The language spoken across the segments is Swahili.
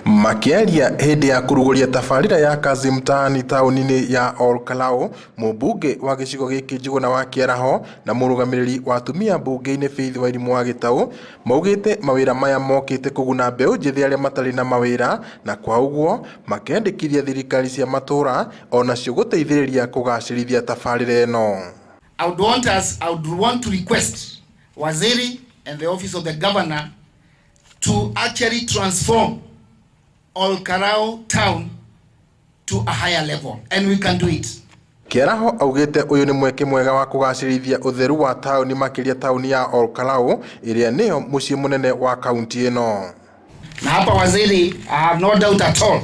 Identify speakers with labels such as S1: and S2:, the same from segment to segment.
S1: Makiaria hindi ya kuruguria tabarira ya kazi mtaani tauni-ini ya Olkalau, mũmbunge wa gĩcigo gĩkĩ Njuguna wa Kĩaraho na mũrũgamĩrĩri wa atumia mbunge-inĩ Faith Wairimu wa Gĩtaũ maugĩte mawĩra maya mokĩte kũguna mbeũ njĩthĩ arĩa matarĩ na mawĩra, na kwa ũguo makendĩkithia thirikari cia matũra onacio gũteithĩrĩria kũgacĩrithia tabarĩra ĩno.
S2: I would want to request Waziri and the office of the governor to actually transform Olkalau town to a higher level, and we can do it.
S1: Kĩaraho augĩte ũyũ nĩ mweke mwega wa kũgacĩrithia ũtheru wa tauni makĩria tauni ya Olkalau ĩrĩa nĩyo mũciĩ mũnene wa kaunti ĩno.
S2: Na hapa waziri, I have no doubt at all.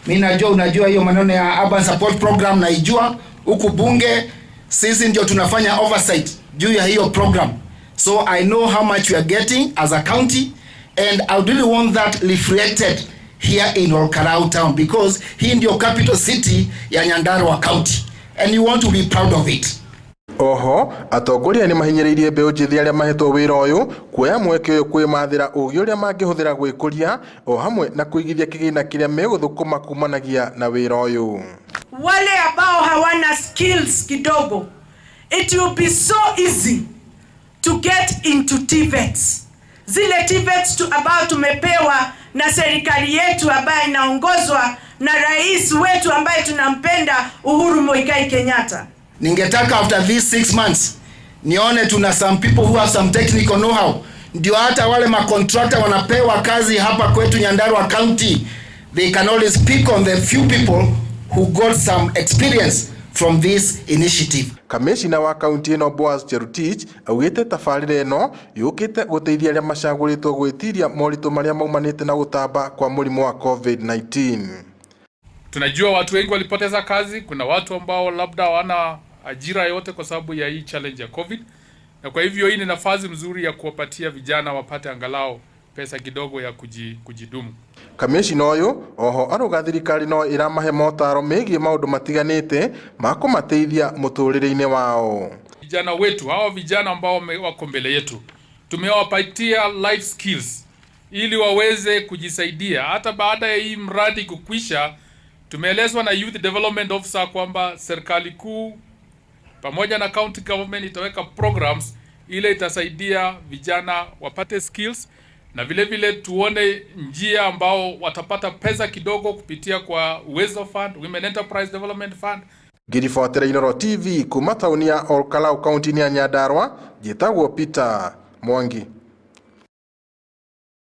S2: Mimi najua unajua hiyo maneno ya urban support program, naijua huku bunge sisi ndio tunafanya oversight juu ya hiyo program. So I know how much we are getting as a county, and I really want that reflected here in Olkalau town, because hii ndio capital city ya Nyandarua County, and you want to be proud of it.
S1: Oho atongoria ni mahinyĩrĩirie mbeũ njĩthĩ arĩa mahetwo wĩra ũyũ kuoya mweke ũyũ kwĩmathĩra ũgĩ ũrĩa mangĩhũthĩra gwĩkũria o hamwe na kũigithia kĩgĩna kĩrĩa megũthũkũma kumanagia na wĩra ũyũ.
S3: Wale ambao hawana skills kidogo, it will be so easy to get into TVETs. Zile TVETs ambao tumepewa na serikali yetu ambayo inaongozwa na rais wetu ambaye tunampenda Uhuru Muigai Kenyatta.
S2: Ningetaka after these 6 months nione tuna some people who have some technical know-how, ndio hata wale macontractor wanapewa kazi hapa kwetu Nyandarua County, they can always pick on the few people who got some experience from this initiative.
S1: Kamishina wa kaunti ĩno Boaz Cherutich augĩte tabarĩra ĩno yũkĩte gũteithia arĩa macagũrĩtwo gwĩtiria moritũ marĩa maumanĩte na gũtamba kwa mũrimũ wa COVID-19.
S4: Tunajua watu wengi walipoteza kazi, kuna watu ambao labda hawana ajira yote kwa sababu ya hii challenge ya COVID, na kwa hivyo hii ni nafasi mzuri ya kuwapatia vijana wapate angalau pesa kidogo ya kujidumu.
S1: Kamishina ũyũ oho arauga thirikari no ĩramahe motaro megiĩ maũndũ matiganĩte ma kũmateithia mũtũrĩre-inĩ wao.
S4: Vijana wetu, hao vijana ambao wako mbele yetu, tumewapatia life skills ili waweze kujisaidia hata baada ya hii mradi kukwisha. Tumeelezwa na Youth Development Officer kwamba serikali kuu pamoja na county government itaweka programs ile itasaidia vijana wapate skills, na vile vile tuone njia ambao watapata pesa kidogo kupitia kwa Uwezo Fund, Women Enterprise Development Fund.
S1: Ngirifuatĩra Inooro TV kuma tauni ya Olkalau kaunti-inĩ ya Nyandarua, njĩtagwo Peter Mwangi.